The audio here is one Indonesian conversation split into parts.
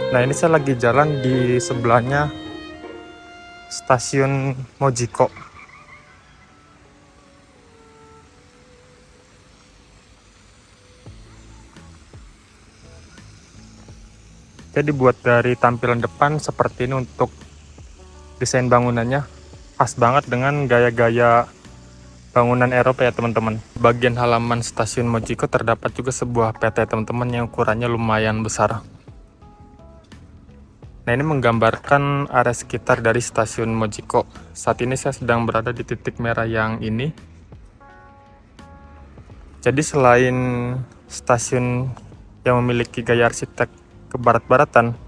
Nah, ini saya lagi jalan di sebelahnya stasiun Mojiko. Jadi buat dari tampilan depan seperti ini untuk desain bangunannya pas banget dengan gaya-gaya bangunan Eropa ya teman-teman. Bagian halaman stasiun Mojiko terdapat juga sebuah PT teman-teman yang ukurannya lumayan besar. Nah, ini menggambarkan area sekitar dari stasiun Mojiko. Saat ini saya sedang berada di titik merah yang ini. Jadi selain stasiun yang memiliki gaya arsitek kebarat-baratan,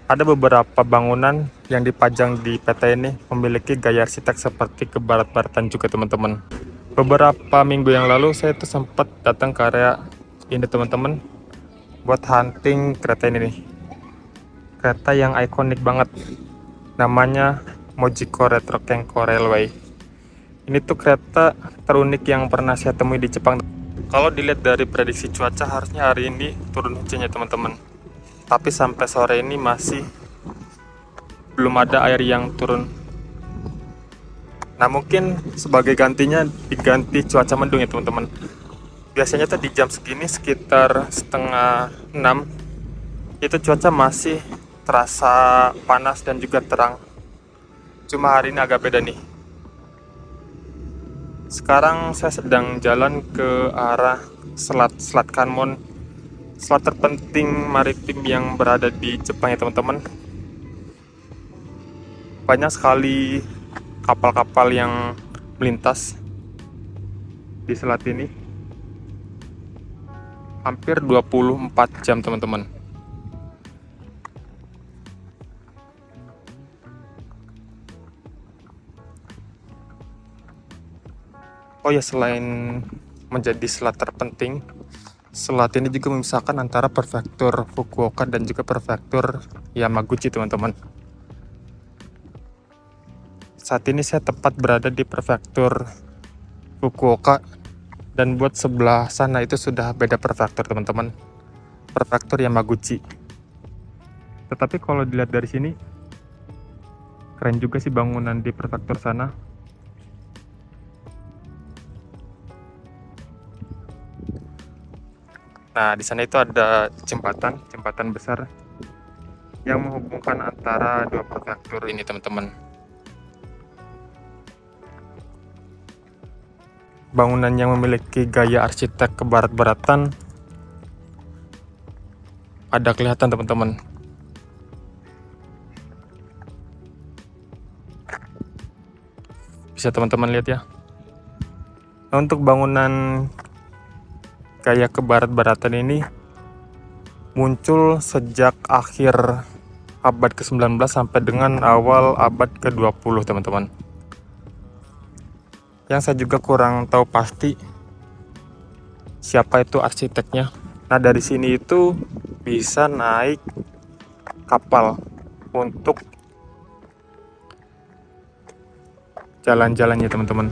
ada beberapa bangunan yang dipajang di PT ini memiliki gaya arsitek seperti kebarat-baratan juga teman-teman. Beberapa minggu yang lalu saya tuh sempat datang ke area ini teman-teman buat hunting kereta ini nih. Kereta yang ikonik banget, namanya Mojiko Retro Kenko Railway. Ini tuh kereta terunik yang pernah saya temui di Jepang. Kalau dilihat dari prediksi cuaca, harusnya hari ini turun hujannya teman-teman. Tapi sampai sore ini masih belum ada air yang turun. Nah, mungkin sebagai gantinya diganti cuaca mendung ya teman-teman. Biasanya tuh di jam segini sekitar setengah 6 itu cuaca masih terasa panas dan juga terang. Cuma hari ini agak beda nih. Sekarang saya sedang jalan ke arah Selat Kanmon, selat terpenting maritim yang berada di Jepang ya teman-teman. Banyak sekali kapal-kapal yang melintas di selat ini. Hampir 24 jam teman-teman. Oh ya, selain menjadi selat terpenting, selat ini juga memisahkan antara prefektur Fukuoka dan juga prefektur Yamaguchi teman-teman. Saat ini saya tepat berada di prefektur Fukuoka, dan buat sebelah sana itu sudah beda prefektur teman-teman, prefektur Yamaguchi. Tetapi kalau dilihat dari sini, keren juga sih bangunan di prefektur sana. Nah, di sana itu ada jembatan besar yang menghubungkan antara dua prefektur ini teman-teman. Bangunan yang memiliki gaya arsitek kebarat-baratan ada kelihatan teman-teman. Bisa teman-teman lihat ya. Nah, untuk bangunan gaya kebarat-baratan ini muncul sejak akhir abad ke-19 sampai dengan awal abad ke-20 teman-teman. Yang saya juga kurang tahu pasti siapa itu arsiteknya. Nah, dari sini itu bisa naik kapal untuk jalan-jalannya teman-teman.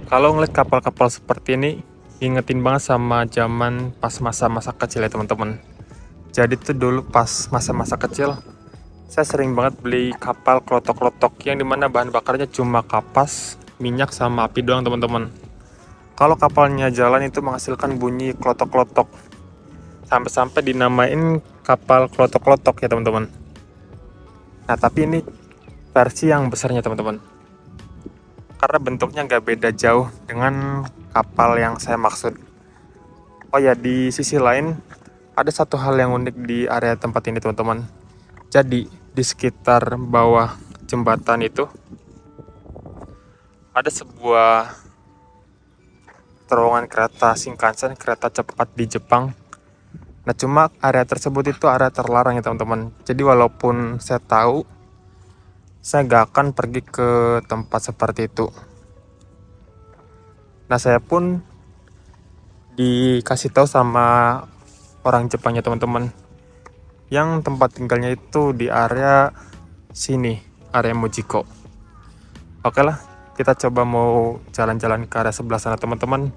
Kalau ngeliat kapal-kapal seperti ini, ingetin banget sama zaman pas masa-masa kecil ya teman-teman. Jadi tuh dulu pas masa-masa kecil, saya sering banget beli kapal klotok-klotok yang dimana bahan bakarnya cuma kapas, minyak, sama api doang teman-teman. Kalau kapalnya jalan itu menghasilkan bunyi klotok-klotok. Sampai-sampai dinamain kapal klotok-klotok ya teman-teman. Nah tapi ini versi yang besarnya teman-teman. Karena bentuknya nggak beda jauh dengan kapal yang saya maksud. Oh ya, di sisi lain ada satu hal yang unik di area tempat ini teman-teman. Jadi di sekitar bawah jembatan itu ada sebuah terowongan kereta Shinkansen, kereta cepat di Jepang. Nah cuma area tersebut itu area terlarang ya teman-teman. Jadi walaupun saya tahu, saya gak akan pergi ke tempat seperti itu. Nah saya pun dikasih tahu sama orang Jepangnya teman-teman, yang tempat tinggalnya itu di area sini, area Mojiko. Oke lah, kita coba mau jalan-jalan ke area sebelah sana teman-teman.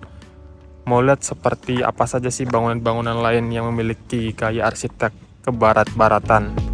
Mau lihat seperti apa saja sih bangunan-bangunan lain yang memiliki gaya arsitek kebarat-baratan.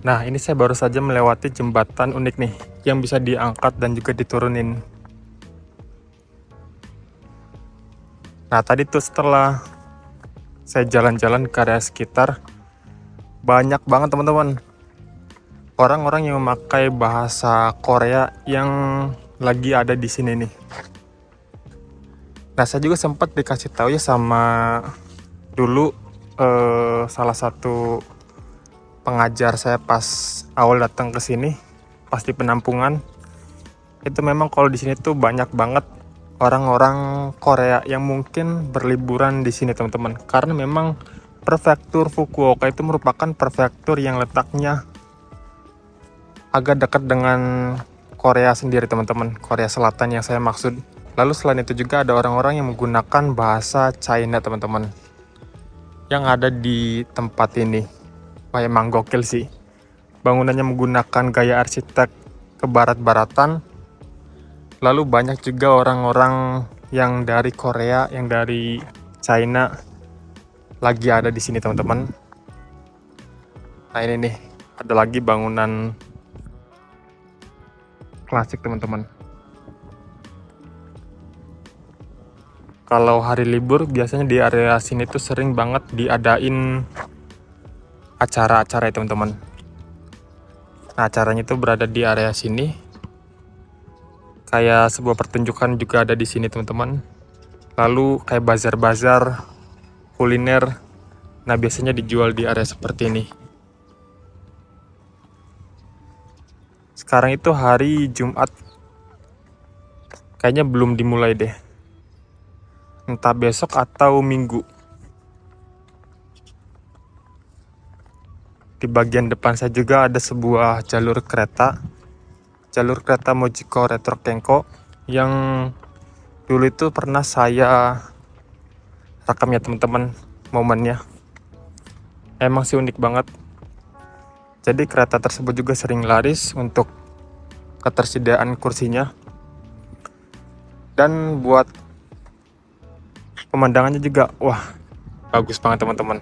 Nah, ini saya baru saja melewati jembatan unik nih, yang bisa diangkat dan juga diturunin. Nah, tadi tuh setelah saya jalan-jalan ke area sekitar, banyak banget teman-teman orang-orang yang memakai bahasa Korea yang lagi ada di sini nih. Nah, saya juga sempat dikasih tahu ya sama dulu salah satu pengajar saya pas awal datang ke sini, pas di penampungan. Itu memang kalau di sini tuh banyak banget orang-orang Korea yang mungkin berliburan di sini teman-teman. Karena memang prefektur Fukuoka itu merupakan prefektur yang letaknya agak dekat dengan Korea sendiri teman-teman, Korea Selatan yang saya maksud. Lalu selain itu juga ada orang-orang yang menggunakan bahasa China teman-teman, yang ada di tempat ini. Wah emang gokil sih. Bangunannya menggunakan gaya arsitek kebarat-baratan. Lalu banyak juga orang-orang yang dari Korea, yang dari China lagi ada di sini teman-teman. Nah ini nih, ada lagi bangunan klasik teman-teman. Kalau hari libur biasanya di area sini tuh sering banget diadain acara-acara ya teman-teman. Nah acaranya itu berada di area sini. Kayak sebuah pertunjukan juga ada di sini teman-teman. Lalu kayak bazar-bazar kuliner. Nah biasanya dijual di area seperti ini. Sekarang itu hari Jumat. Kayaknya belum dimulai deh. Entah besok atau Minggu. Di bagian depan saya juga ada sebuah jalur kereta jalur kereta Mojiko Retro Kengko yang dulu itu pernah saya rekam ya teman-teman, momennya. Emang sih unik banget. Jadi kereta tersebut juga sering laris untuk ketersediaan kursinya. Dan buat pemandangannya juga, wah, bagus banget teman-teman.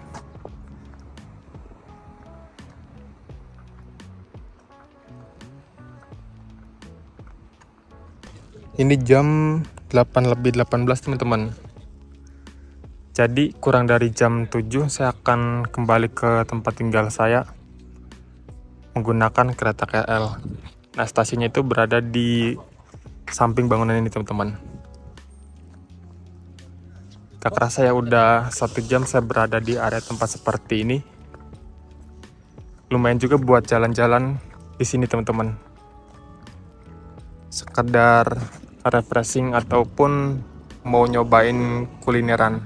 Ini jam 8:18 teman-teman. Jadi kurang dari jam 7 saya akan kembali ke tempat tinggal saya menggunakan kereta KL. Nah, stasiunnya itu berada di samping bangunan ini teman-teman. Tak kerasa ya udah 1 jam saya berada di area tempat seperti ini. Lumayan juga buat jalan-jalan di sini teman-teman. Sekedar refreshing ataupun mau nyobain kulineran.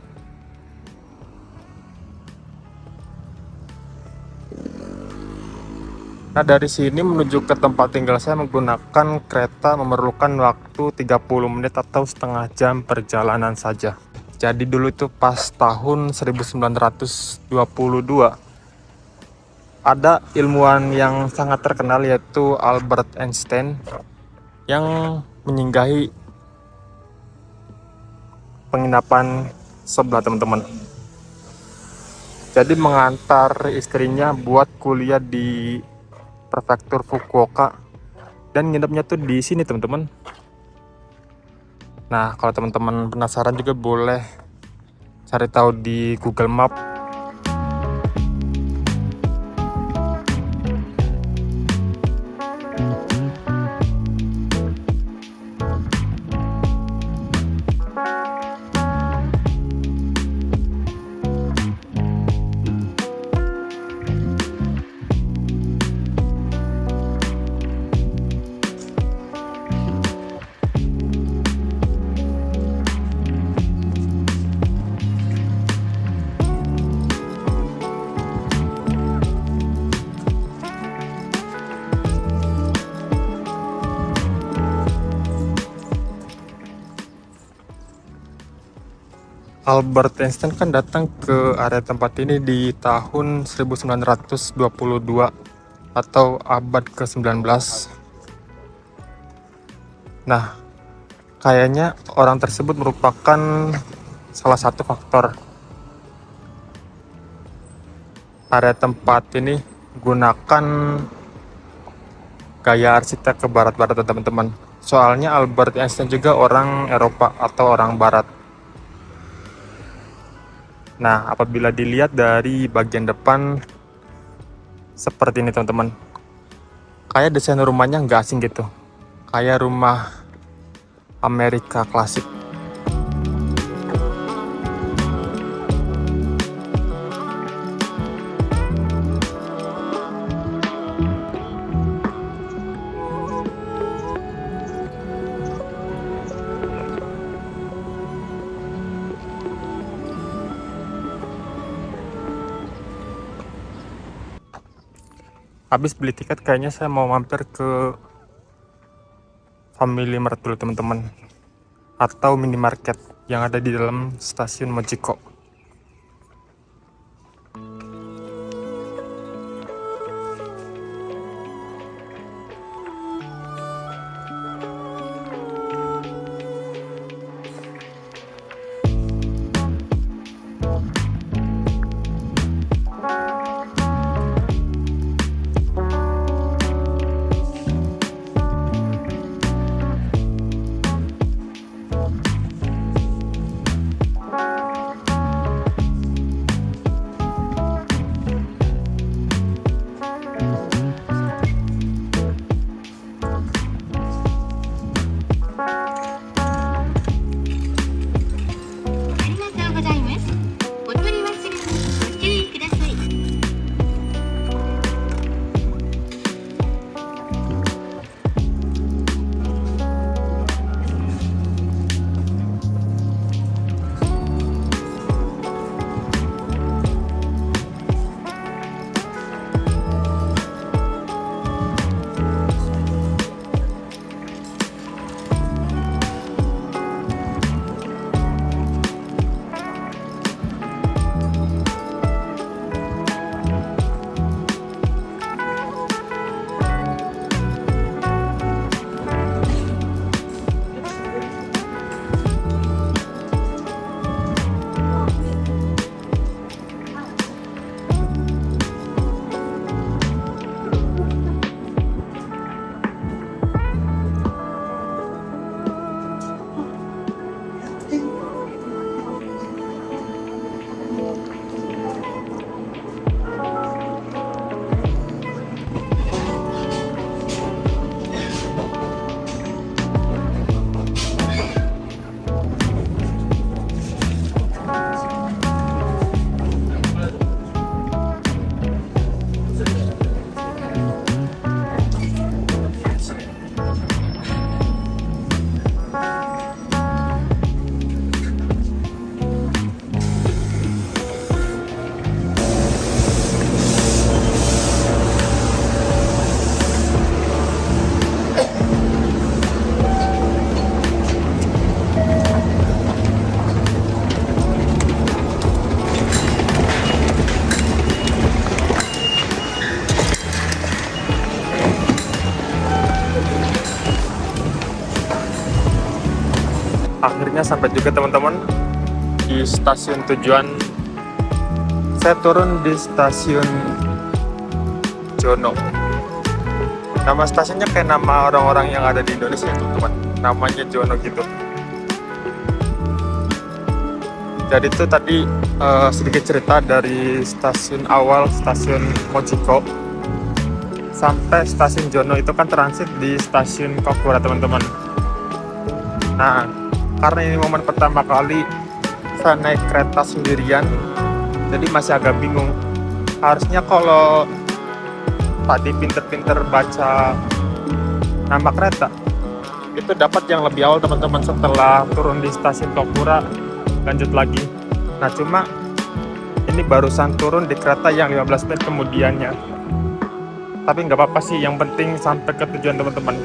Nah, dari sini menuju ke tempat tinggal saya menggunakan kereta memerlukan waktu 30 menit atau setengah jam perjalanan saja. Jadi dulu itu pas tahun 1922 ada ilmuwan yang sangat terkenal yaitu Albert Einstein yang menyinggahi penginapan sebelah teman-teman. Jadi mengantar istrinya buat kuliah di prefektur Fukuoka dan nginepnya tuh di sini teman-teman. Nah, kalau teman-teman penasaran juga boleh cari tahu di Google Map. Albert Einstein kan datang ke area tempat ini di tahun 1922 atau abad ke-19. Nah, kayaknya orang tersebut merupakan salah satu faktor area tempat ini gunakan gaya arsitek ke barat-barat teman-teman. Soalnya Albert Einstein juga orang Eropa atau orang barat. Nah, apabila dilihat dari bagian depan seperti ini teman-teman, kayak desain rumahnya nggak asing gitu, kayak rumah Amerika klasik. Habis beli tiket kayaknya saya mau mampir ke Family Mart dulu teman-teman, atau minimarket yang ada di dalam stasiun Mojiko. akhirnya sampai juga teman-teman di stasiun tujuan. Saya turun di stasiun Jono. Nama stasiunnya kayak nama orang-orang yang ada di Indonesia teman-teman, namanya Jono gitu. Jadi itu tadi sedikit cerita dari stasiun awal, stasiun Mojiko sampai stasiun Jono. Itu kan transit di stasiun Kokura teman-teman. Nah, karena ini momen pertama kali saya naik kereta sendirian, jadi masih agak bingung. Harusnya kalau tadi pinter-pinter baca nama kereta, itu dapat yang lebih awal teman-teman, setelah turun di stasiun Kokura lanjut lagi. Nah cuma ini barusan turun di kereta yang 15 menit kemudiannya. Tapi nggak apa-apa sih, yang penting sampai ke tujuan teman-teman.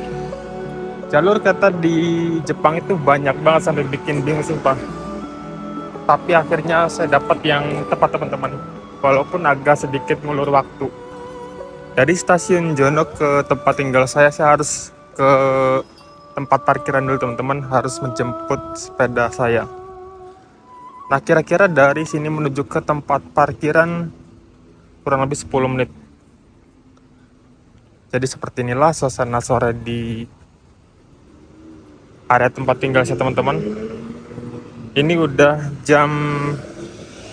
Jalur kereta di Jepang itu banyak banget sampai bikin bingung sumpah. Tapi akhirnya saya dapat yang tepat teman-teman, walaupun agak sedikit ngulur waktu. Dari stasiun Jono ke tempat tinggal saya harus ke tempat parkiran dulu teman-teman, harus menjemput sepeda saya. Nah kira-kira dari sini menuju ke tempat parkiran kurang lebih 10 menit. Jadi seperti inilah suasana sore di area tempat tinggal saya teman-teman. Ini udah jam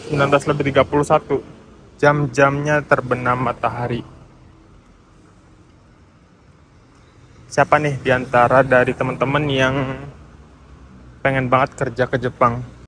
19:31, jam-jamnya terbenam matahari. Siapa nih diantara dari teman-teman yang pengen banget kerja ke Jepang?